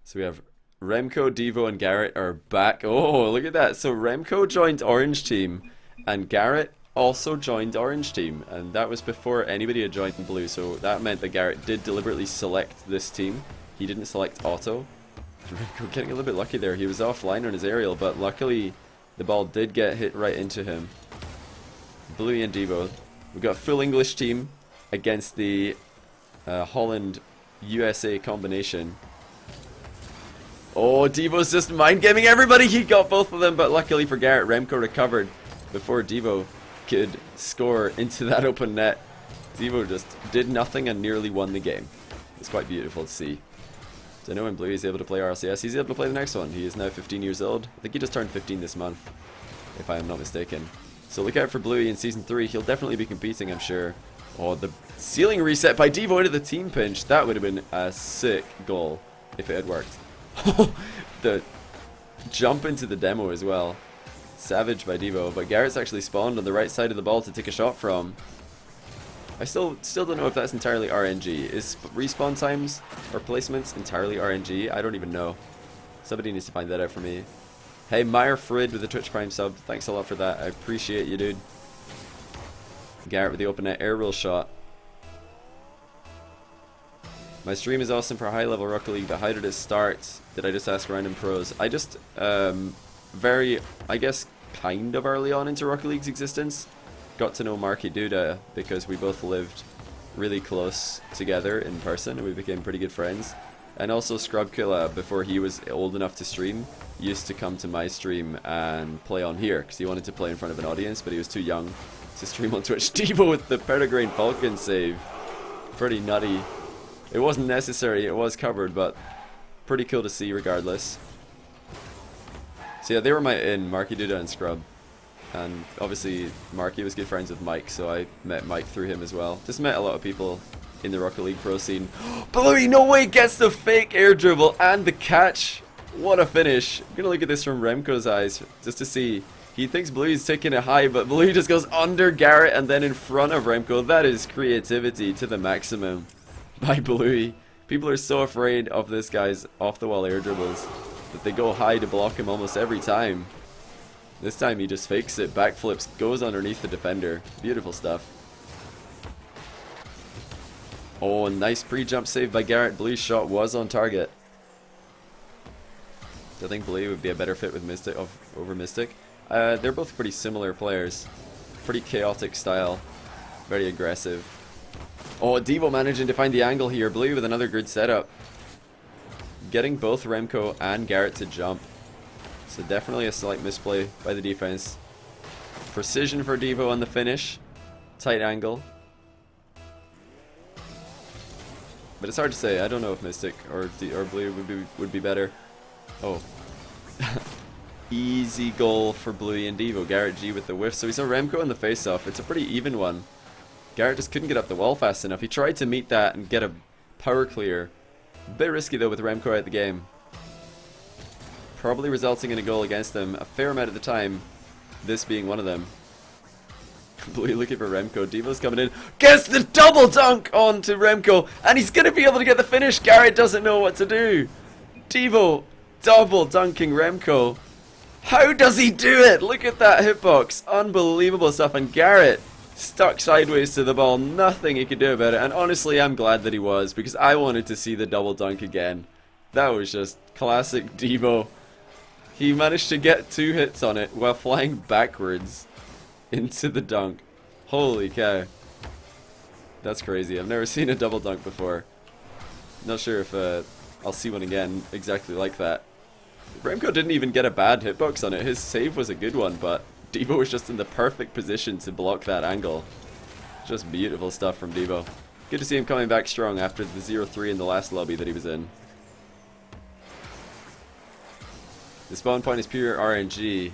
So we have Remkoe, Deevo, and Garrett are back. Oh, look at that. So Remkoe joined Orange Team, and Garrett also joined Orange Team. And that was before anybody had joined Blue, so that meant that Garrett did deliberately select this team. He didn't select Auto. Remkoe getting a little bit lucky there. He was offline on his aerial, but luckily the ball did get hit right into him. Bluey and Deevo. We've got a full English team against the Holland-USA combination. Oh, Deevo's just mind-gaming everybody. He got both of them, but luckily for Garrett, Remkoe recovered before Deevo could score into that open net. Deevo just did nothing and nearly won the game. It's quite beautiful to see. So I know when Bluey is able to play RLCS, he's able to play the next one. He is now 15 years old. I think he just turned 15 this month, if I am not mistaken. So look out for Bluey in Season 3. He'll definitely be competing, I'm sure. Oh, the ceiling reset by Deevo into the team pinch. That would have been a sick goal if it had worked. The jump into the demo as well. Savage by Deevo, but Garrett's actually spawned on the right side of the ball to take a shot from. I still don't know if that's entirely RNG. Is respawn times or placements entirely RNG? I don't even know. Somebody needs to find that out for me. Hey, Meyer Frid with the Twitch Prime sub. Thanks a lot for that. I appreciate you, dude. Garrett with the open net air rule shot. My stream is awesome for high level Rocket League, but how did it start? Did I just ask random pros? I just, very, I guess, kind of early on into Rocket League's existence, got to know Marky Duda because we both lived really close together in person and we became pretty good friends. And also Scrubkilla, before he was old enough to stream, used to come to my stream and play on here because he wanted to play in front of an audience, but he was too young to stream on Twitch. Deevo with the Perdigrain Falcon save. Pretty nutty. It wasn't necessary, it was covered, but pretty cool to see regardless. So yeah, they were my in, Marky Duda and Scrub. And obviously Marky was good friends with Mike, so I met Mike through him as well. Just met a lot of people in the Rocket League pro scene. Bluey, no way, gets the fake air dribble and the catch. What a finish. I'm gonna look at this from Remkoe's eyes just to see. He thinks Bluey's taking it high, but Bluey just goes under Garrett and then in front of Remkoe. That is creativity to the maximum by Bluey. People are so afraid of this guy's off-the-wall air dribbles that they go high to block him almost every time. This time he just fakes it, backflips, goes underneath the defender. Beautiful stuff. Oh, nice pre-jump save by Garrett. Bluey's shot was on target. I think Bluey would be a better fit with Mystic over Mystic. They're both pretty similar players. Pretty chaotic style. Very aggressive. Oh, Deevo managing to find the angle here. Bluey with another good setup. Getting both Remkoe and Garrett to jump. So definitely a slight misplay by the defense. Precision for Deevo on the finish. Tight angle. But it's hard to say. I don't know if Mystic or Bluey would be better. Oh. Easy goal for Bluey and Deevo. GarrettG with the whiff. So we saw Remkoe in the face-off. It's a pretty even one. Garrett just couldn't get up the wall fast enough. He tried to meet that and get a power clear. A bit risky though with Remkoe at the game. Probably resulting in a goal against them a fair amount of the time. This being one of them. Bluey looking for Remkoe. Deevo's coming in. Gets the double dunk onto Remkoe. And he's going to be able to get the finish. Garrett doesn't know what to do. Deevo double dunking Remkoe. How does he do it? Look at that hitbox. Unbelievable stuff. And Garrett stuck sideways to the ball. Nothing he could do about it. And honestly, I'm glad that he was, because I wanted to see the double dunk again. That was just classic Deevo. He managed to get 2 hits on it while flying backwards into the dunk. Holy cow. That's crazy. I've never seen a double dunk before. Not sure if I'll see one again exactly like that. Remkoe didn't even get a bad hitbox on it. His save was a good one, but Deevo was just in the perfect position to block that angle. Just beautiful stuff from Deevo. Good to see him coming back strong after the 0-3 in the last lobby that he was in. The spawn point is pure RNG,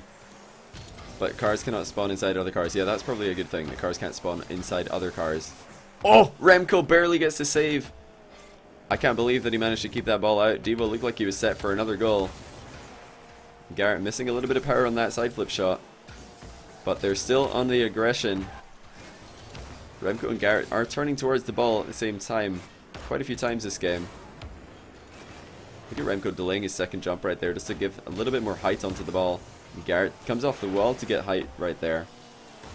but cars cannot spawn inside other cars. Yeah, that's probably a good thing. The cars can't spawn inside other cars. Oh! Remkoe barely gets to save. I can't believe that he managed to keep that ball out. Deevo looked like he was set for another goal. Garrett missing a little bit of power on that side flip shot. But they're still on the aggression. Remkoe and Garrett are turning towards the ball at the same time. Quite a few times this game. Look at Remkoe delaying his second jump right there just to give a little bit more height onto the ball. And Garrett comes off the wall to get height right there.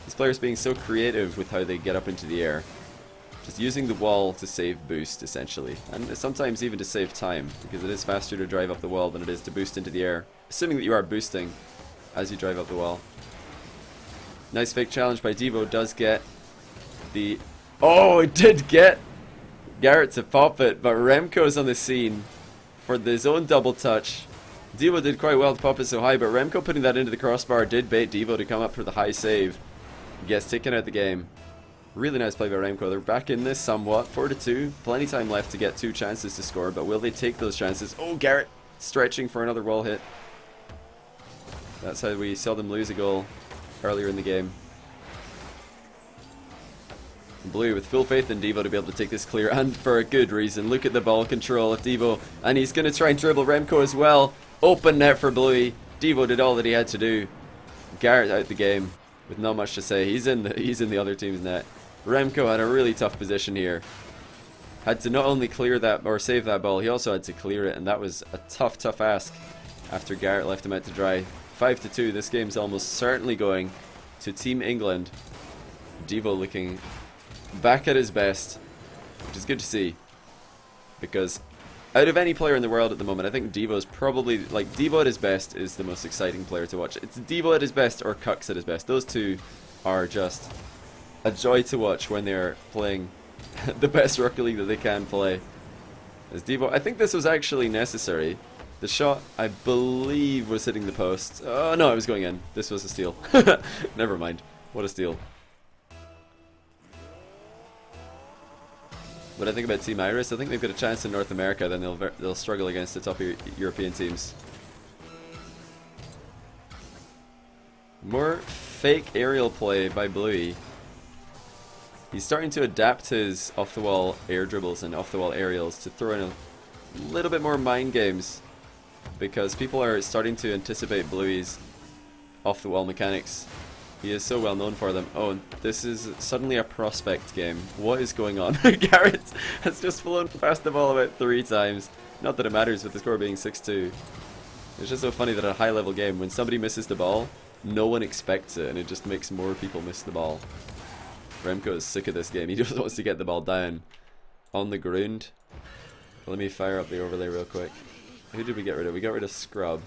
These players being so creative with how they get up into the air. Just using the wall to save boost, essentially. And sometimes even to save time, because it is faster to drive up the wall than it is to boost into the air. Assuming that you are boosting as you drive up the wall. Nice fake challenge by Deevo. Does get the... Oh, it did get Garrett to pop it, but Remkoe's on the scene for his own double touch. Deevo did quite well to pop it so high, but Remkoe putting that into the crossbar did bait Deevo to come up for the high save. Gets taken out the game. Really nice play by Remkoe. They're back in this somewhat. 4-2. Plenty time left to get 2 chances to score, but will they take those chances? Oh, Garrett stretching for another wall hit. That's how we saw them lose a goal earlier in the game. Bluey with full faith in Deevo to be able to take this clear, and for a good reason. Look at the ball control of Deevo, and he's going to try and dribble Remkoe as well. Open net for Bluey. Deevo did all that he had to do. Garrett out the game with not much to say. He's in the other team's net. Remkoe had a really tough position here. Had to not only clear that or save that ball, he also had to clear it, and that was a tough ask after Garrett left him out to dry. 5-2. This game's almost certainly going to Team England. Deevo looking back at his best, which is good to see, because out of any player in the world at the moment, I think Deevo's probably, like, Deevo at his best is the most exciting player to watch. It's Deevo at his best or Cucks at his best. Those two are just a joy to watch when they're playing the best Rocket League that they can play. As Deevo, I think this was actually necessary. The shot, I believe, was hitting the post. Oh no, it was going in. This was a steal. Never mind. What a steal. What I think about Team Iris, I think they've got a chance in North America, then they'll struggle against the top European teams. More fake aerial play by Bluey. He's starting to adapt his off-the-wall air dribbles and off-the-wall aerials to throw in a little bit more mind games, because people are starting to anticipate Bluey's off-the-wall mechanics. He is so well known for them. Oh, this is suddenly a prospect game. What is going on? Garrett has just flown past the ball about 3 times. Not that it matters with the score being 6-2. It's just so funny that at a high-level game, when somebody misses the ball, no one expects it, and it just makes more people miss the ball. Remkoe is sick of this game. He just wants to get the ball down on the ground. Let me fire up the overlay real quick. Who did we get rid of? We got rid of Scrub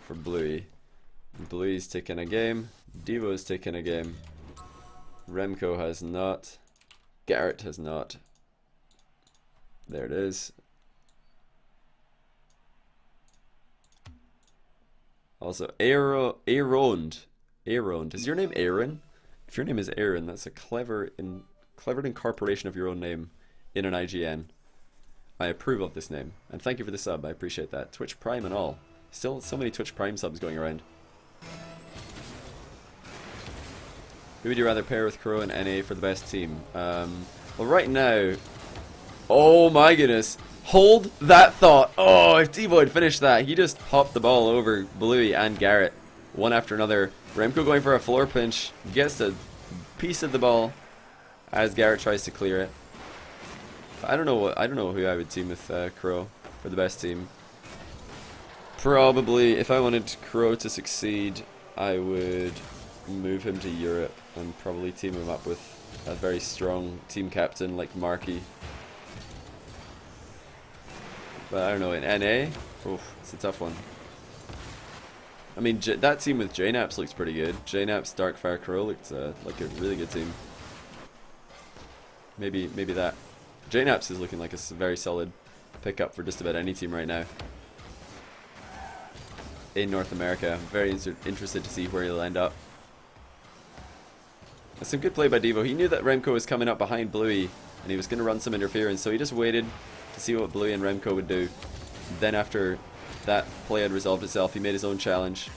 for Bluey. Bluey's taken a game. Deevo's taken a game. Remkoe has not. Garrett has not. There it is. Also, Aaroned. Is your name Aaron? If your name is Aaron, that's a clever incorporation of your own name in an IGN. I approve of this name, and thank you for the sub. I appreciate that. Twitch Prime and all. Still so many Twitch Prime subs going around. Who would you rather pair with Crow and NA for the best team? Well, right now... Oh my goodness. Hold that thought. Oh, if Deevo had finished that, he just hopped the ball over Bluey and Garrett, one after another. Remkoe going for a floor pinch, gets a piece of the ball as Garrett tries to clear it. I don't know who I would team with Crow for the best team. Probably, if I wanted Crow to succeed, I would move him to Europe and probably team him up with a very strong team captain like Marky. But I don't know, in NA, oof, it's a tough one. I mean, that team with JNaps looks pretty good. JNaps, Darkfire, Crow looked like a really good team. Maybe that. JNaps is looking like a very solid pickup for just about any team right now in North America. I'm very interested to see where he'll end up. That's some good play by Deevo. He knew that Remkoe was coming up behind Bluey and he was going to run some interference, so he just waited to see what Bluey and Remkoe would do. Then after that play had resolved itself, he made his own challenge.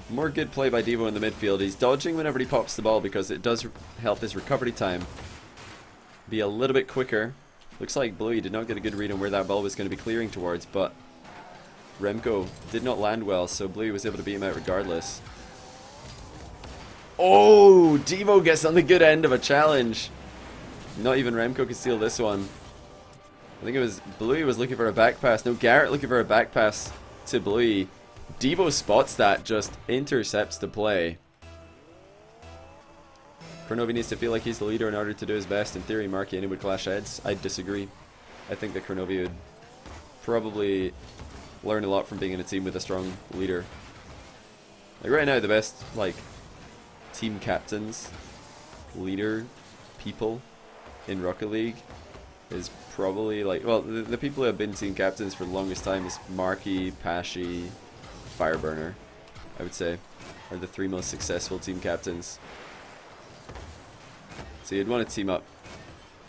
More good play by Deevo in the midfield. He's dodging whenever he pops the ball because it does help his recovery time be a little bit quicker. Looks like Bluey did not get a good read on where that ball was going to be clearing towards, but Remkoe did not land well, so Bluey was able to beat him out regardless. Oh, Deevo gets on the good end of a challenge. Not even Remkoe could steal this one. I think it was Bluey was looking for a back pass. No, Garrett looking for a back pass to Bluey. Deevo spots that, just intercepts the play. Kronovi needs to feel like he's the leader in order to do his best. In theory, Markiani would clash heads. I disagree. I think that Kronovi would probably learn a lot from being in a team with a strong leader. Like right now, the best like team captains, leader people in Rocket League is probably like, well, the people who have been team captains for the longest time is Marky, Pashi, Fireburner, I would say, are the 3 most successful team captains. So you'd want to team up.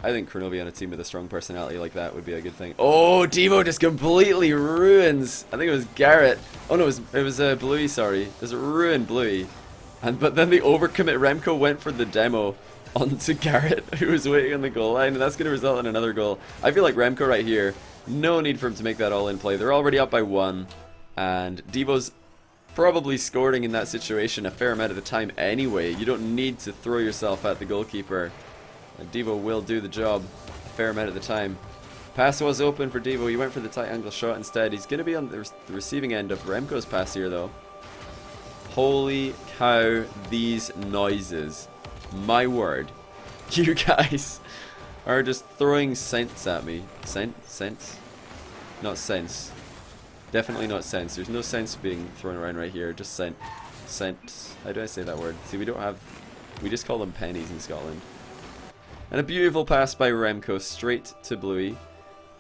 I think Kronovi on a team with a strong personality like that would be a good thing. Oh, Deevo just completely ruins. I think it was Garrett. Oh no, it was Bluey. Sorry, just ruined Bluey. But then the overcommit Remkoe went for the demo onto Garrett, who was waiting on the goal line, and that's going to result in another goal. I feel like Remkoe right here, no need for him to make that all-in play. They're already up by 1, and Deevo's probably scoring in that situation a fair amount of the time anyway. You don't need to throw yourself at the goalkeeper. And Deevo will do the job a fair amount of the time. Pass was open for Deevo. He went for the tight angle shot instead. He's going to be on the receiving end of Remkoe's pass here, though. Holy cow, these noises. My word. You guys are just throwing sense at me. Sense? Not sense. Definitely not sense. There's no sense being thrown around right here. Just sense. How do I say that word? See, we just call them pennies in Scotland. And a beautiful pass by Remkoe straight to Bluey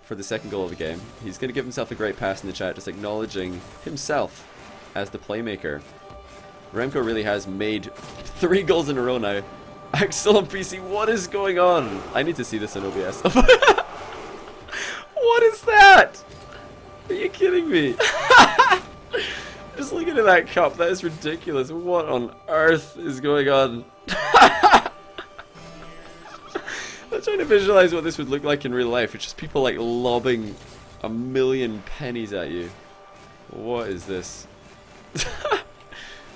for the second goal of the game. He's going to give himself a great pass in the chat, just acknowledging himself as the playmaker. Remkoe really has made 3 goals in a row now. Axel on PC, what is going on? I need to see this in OBS. What is that? Are you kidding me? Just looking at that cup, that is ridiculous. What on earth is going on? I'm trying to visualize what this would look like in real life. It's just people like lobbing a million pennies at you. What is this?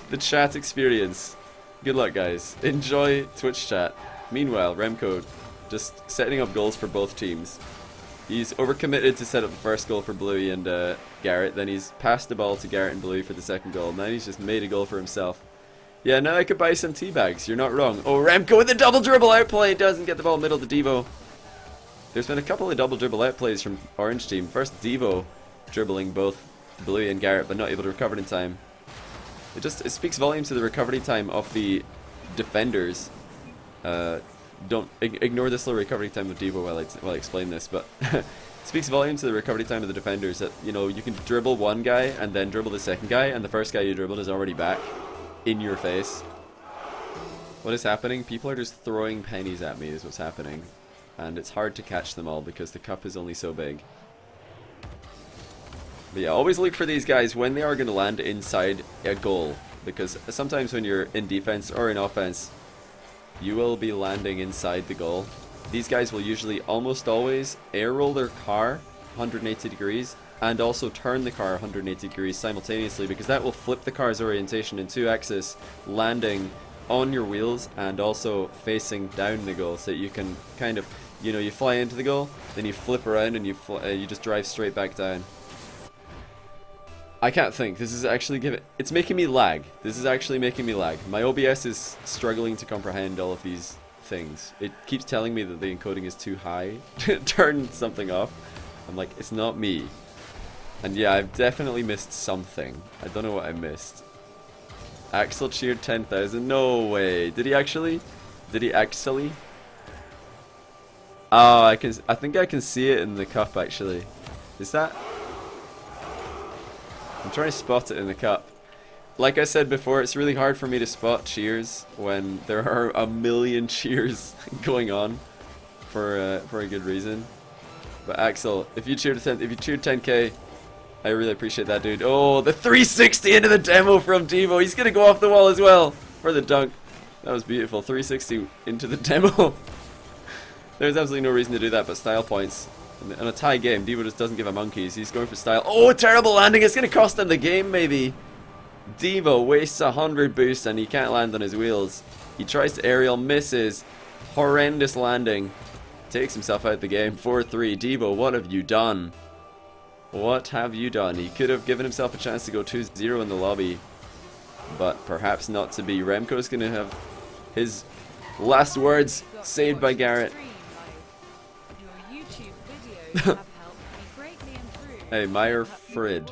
The chat experience. Good luck, guys. Enjoy Twitch chat. Meanwhile, Remkoe just setting up goals for both teams. He's overcommitted to set up the first goal for Bluey and Garrett. Then he's passed the ball to Garrett and Bluey for the second goal. Now he's just made a goal for himself. Yeah, now I could buy some tea bags. You're not wrong. Oh, Remkoe with a double dribble outplay. Doesn't get the ball middle to Deevo. There's been a couple of double dribble outplays from Orange Team. First, Deevo dribbling both Bluey and Garrett, but not able to recover in time. It speaks volumes to the recovery time of the defenders. Don't ignore the slow recovery time of Deevo while I explain this, but it speaks volumes to the recovery time of the defenders that, you know, you can dribble one guy and then dribble the second guy, and the first guy you dribbled is already back in your face. What is happening? People are just throwing pennies at me is what's happening, and it's hard to catch them all because the cup is only so big. But yeah, always look for these guys when they are going to land inside a goal, because sometimes when you're in defense or in offense, you will be landing inside the goal. These guys will usually almost always air roll their car 180 degrees and also turn the car 180 degrees simultaneously, because that will flip the car's orientation in 2 axis, landing on your wheels and also facing down the goal, so you can kind of, you know, you fly into the goal, then you flip around and you just drive straight back down. I can't think. This is actually it's making me lag. This is actually making me lag. My OBS is struggling to comprehend all of these things. It keeps telling me that the encoding is too high to turn something off. I'm like, it's not me. And yeah, I've definitely missed something. I don't know what I missed. Axel cheered 10,000. No way. Did he actually? Did he actually? Oh, I think I can see it in the cup actually. Is that? I'm trying to spot it in the cup. Like I said before, it's really hard for me to spot cheers when there are a million cheers going on for a good reason. But Axel, if you cheered 10k, I really appreciate that, dude. Oh, the 360 into the demo from Deevo. He's gonna go off the wall as well for the dunk. That was beautiful. 360 into the demo. There's absolutely no reason to do that but style points. In a tie game, Deevo just doesn't give a monkeys. He's going for style. Oh, terrible landing. It's going to cost him the game, maybe. Deevo wastes 100 boost and he can't land on his wheels. He tries to aerial, misses. Horrendous landing. takes himself out of the game. 4-3. Deevo, what have you done? What have you done? He could have given himself a chance to go 2-0 in the lobby, but perhaps not to be. Remkoe's going to have his last words saved by Garrett. Hey, Meyer Frid.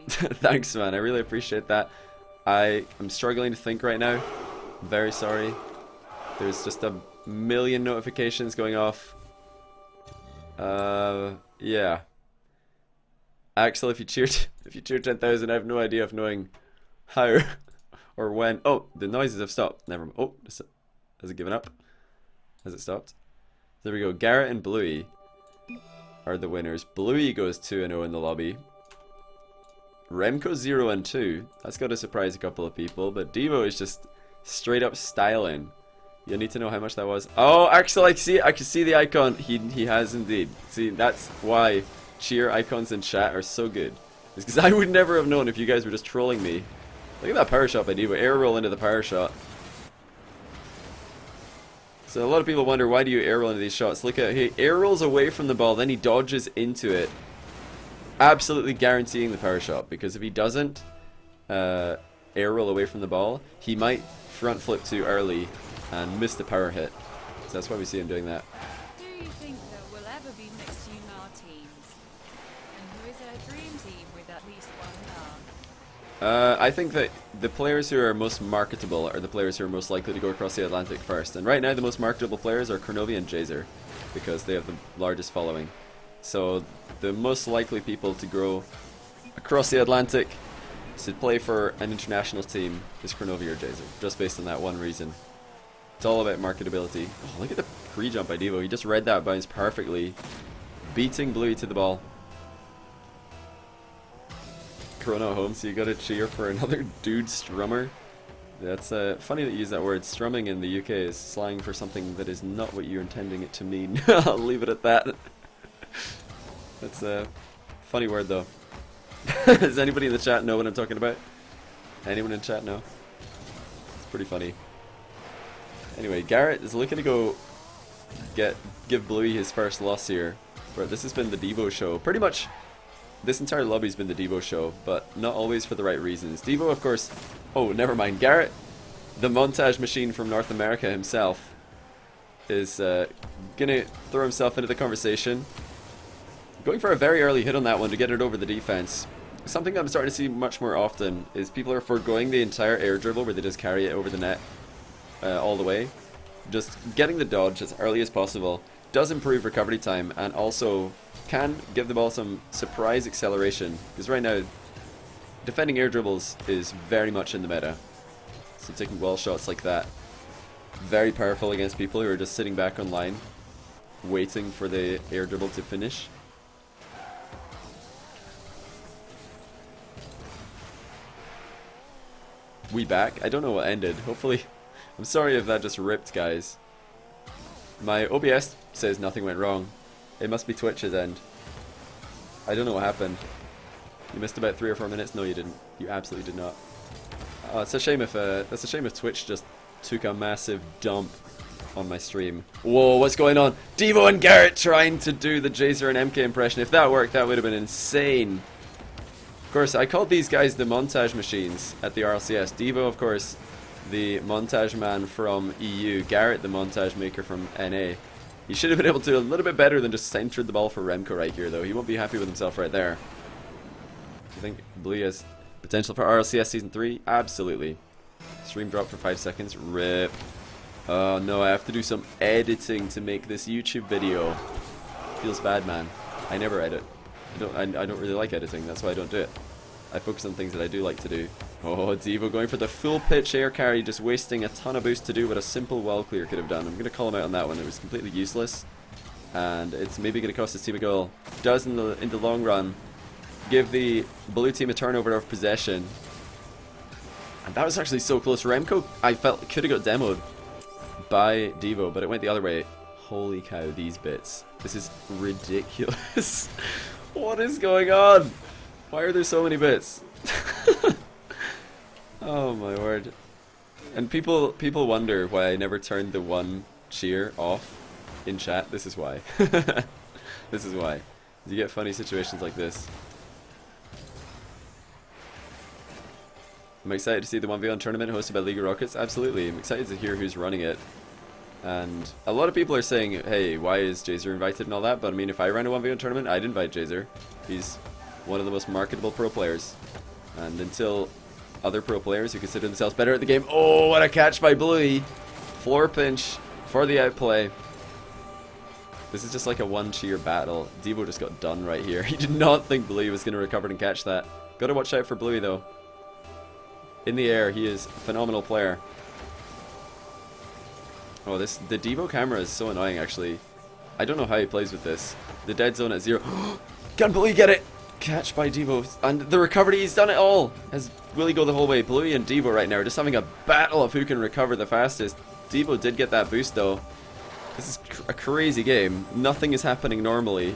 Thanks, man. I really appreciate that. I am struggling to think right now. I'm very sorry. There's just a million notifications going off. Yeah. Axel, if you cheered 10,000, I have no idea of knowing how or when. Oh, the noises have stopped. Never mind. Oh, has it given up? Has it stopped? There we go. Garrett and Bluey are the winners. Bluey goes 2-0 in the lobby. Remkoe 0-2. That's got to surprise a couple of people, but Deevo is just straight up styling. You'll need to know how much that was. Oh, Axel, I can see the icon. He has indeed. See, that's why cheer icons in chat are so good. It's because I would never have known if you guys were just trolling me. Look at that power shot by Deevo. Air roll into the power shot. So a lot of people wonder, why do you air roll into these shots? Look at, he air rolls away from the ball, then he dodges into it, absolutely guaranteeing the power shot. Because if he doesn't air roll away from the ball, he might front flip too early and miss the power hit. So that's why we see him doing that. Do you think there will ever be mixed UNAR teams? And who is a dream team with at least one UNAR? I think that the players who are most marketable are the players who are most likely to go across the Atlantic first. And right now the most marketable players are Kronovi and Jazer, because they have the largest following. So the most likely people to grow across the Atlantic to play for an international team is Kronovi or Jazer, just based on that one reason. It's all about marketability. Oh, look at the pre-jump by Deevo. He just read that bounce perfectly, beating Bluey to the ball. Chrono home, so you gotta cheer for another dude strummer. That's funny that you use that word. Strumming in the UK is slang for something that is not what you're intending it to mean. I'll leave it at that. That's a funny word though. Does anybody in the chat know what I'm talking about? Anyone in chat know? It's pretty funny. Anyway, Garrett is looking to go give Bluey his first loss here. But this has been the Deevo show. Pretty much this entire lobby's been the Deevo show, but not always for the right reasons. Deevo, of course... Oh, never mind. Garrett, the montage machine from North America himself, is gonna throw himself into the conversation. Going for a very early hit on that one to get it over the defense. Something I'm starting to see much more often is people are foregoing the entire air dribble where they just carry it over the net all the way. Just getting the dodge as early as possible does improve recovery time and also can give the ball some surprise acceleration, because right now defending air dribbles is very much in the meta. So taking wall shots like that, very powerful against people who are just sitting back on line waiting for the air dribble to finish. We back? I don't know what ended. Hopefully, I'm sorry if that just ripped, guys. My OBS says nothing went wrong. It must be Twitch's end. I don't know what happened. You missed about 3 or 4 minutes? No, you didn't. You absolutely did not. It's a shame if that's a shame if Twitch just took a massive dump on my stream. Whoa, what's going on? Deevo and Garrett trying to do the Jazer and MK impression. If that worked, that would have been insane. Of course, I called these guys the montage machines at the RLCS. Deevo, of course, the montage man from EU. Garrett, the montage maker from NA. He should have been able to do a little bit better than just centered the ball for Remkoe right here, though. He won't be happy with himself right there. I think Bluey has potential for RLCS Season 3? Absolutely. Stream drop for 5 seconds. Rip. Oh no, I have to do some editing to make this YouTube video. Feels bad, man. I never edit. I don't really like editing, that's why I don't do it. I focus on things that I do like to do. Oh, Deevo going for the full pitch air carry, just wasting a ton of boost to do what a simple wall clear could have done. I'm going to call him out on that one. It was completely useless, and it's maybe going to cost his team a goal. Does in the long run give the blue team a turnover of possession. And that was actually so close. Remkoe, I felt, could have got demoed by Deevo, but it went the other way. Holy cow, these bits. This is ridiculous. What is going on? Why are there so many bits? Oh my word. And people wonder why I never turned the one cheer off in chat. This is why. This is why. You get funny situations like this. I'm excited to see the 1v1 tournament hosted by League of Rockets. Absolutely. I'm excited to hear who's running it. And a lot of people are saying, hey, why is Jazer invited and all that? But I mean, if I ran a 1v1 tournament, I'd invite Jazer. He's one of the most marketable pro players. And until other pro players who consider themselves better at the game... Oh, what a catch by Bluey! Floor pinch for the outplay. This is just like a one-cheer battle. Deevo just got done right here. He did not think Bluey was going to recover and catch that. Gotta watch out for Bluey, though. In the air, he is a phenomenal player. Oh, the Deevo camera is so annoying, actually. I don't know how he plays with this. The dead zone at 0. Can Bluey get it? Catch by Deevo. And the recovery, he's done it all. Will he go the whole way? Bluey and Deevo right now are just having a battle of who can recover the fastest. Deevo did get that boost, though. This is a crazy game. Nothing is happening normally.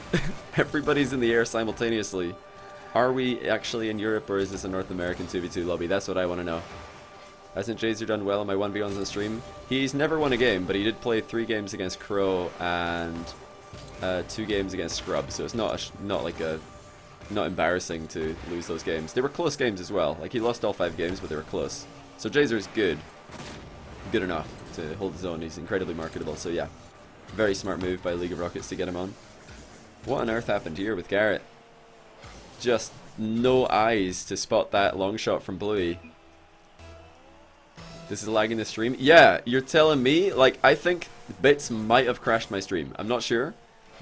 Everybody's in the air simultaneously. Are we actually in Europe, or is this a North American 2v2 lobby? That's what I want to know. Hasn't Jazer done well on my 1v1s on the stream? He's never won a game, but he did play 3 games against Crow and 2 games against Scrub, so it's not embarrassing to lose those games. They were close games as well. Like, he lost all 5 games, but they were close. So Jazer's good enough to hold his own. He's incredibly marketable, so yeah. Very smart move by League of Rockets to get him on. What on earth happened here with Garrett? Just no eyes to spot that long shot from Bluey. This is lagging the stream. Yeah, you're telling me? Like, I think bits might have crashed my stream. I'm not sure,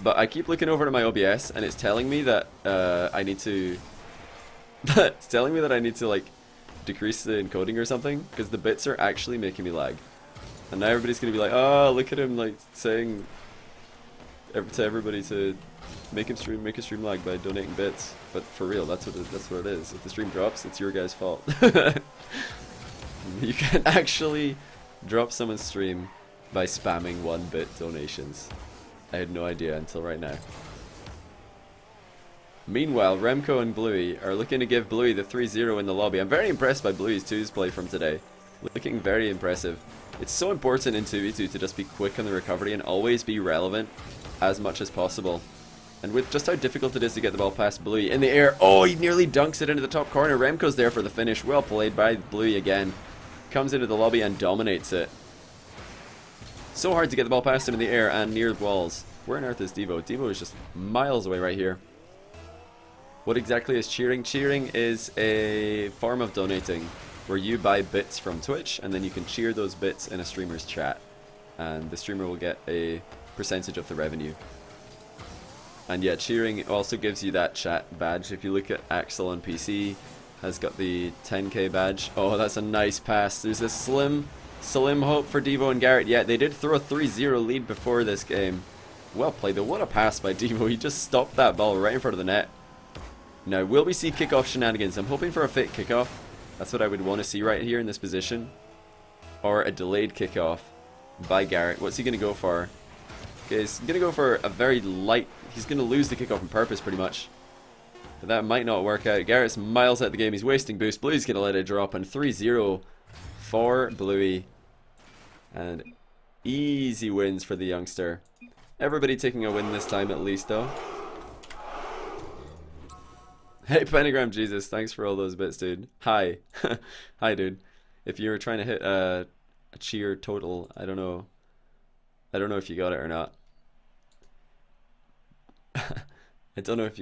but I keep looking over to my OBS and it's telling me that I need to... it's telling me that I need to, like, decrease the encoding or something, because the bits are actually making me lag. And now everybody's gonna be like, oh, look at him, like, saying to everybody to make his stream lag by donating bits. But for real, that's what it is. If the stream drops, it's your guys' fault. You can actually drop someone's stream by spamming 1-bit donations. I had no idea until right now. Meanwhile, Remkoe and Bluey are looking to give Bluey the 3-0 in the lobby. I'm very impressed by Bluey's 2's play from today. Looking very impressive. It's so important in 2v2 to just be quick on the recovery and always be relevant as much as possible. And with just how difficult it is to get the ball past Bluey in the air. Oh, he nearly dunks it into the top corner. Remkoe's there for the finish. Well played by Bluey again. Comes into the lobby and dominates it. So hard to get the ball past him in the air and near the walls. Where on earth is Deevo? Deevo is just miles away right here. What exactly is cheering? Cheering is a form of donating where you buy bits from Twitch and then you can cheer those bits in a streamer's chat. And the streamer will get a percentage of the revenue. And yeah, cheering also gives you that chat badge. If you look at Axel on PC, has got the 10k badge. Oh, that's a nice pass. There's a slim hope for Deevo and Garrett. Yeah, they did throw a 3-0 lead before this game. Well played though. What a pass by Deevo. He just stopped that ball right in front of the net. Now, will we see kickoff shenanigans? I'm hoping for a fake kickoff. That's what I would want to see right here in this position. Or a delayed kickoff by Garrett. What's he going to go for? Okay, he's going to go for a very light... He's going to lose the kickoff on purpose, pretty much. But that might not work out. Garrett's miles out the game. He's wasting boost. Bluey's going to let it drop. And 3-0 for Bluey. And easy wins for the youngster. Everybody taking a win this time at least, though. Hey, Pentagram Jesus. Thanks for all those bits, dude. Hi. Hi, dude. If you were trying to hit a cheer total, I don't know. I don't know if you got it or not. I don't know if you got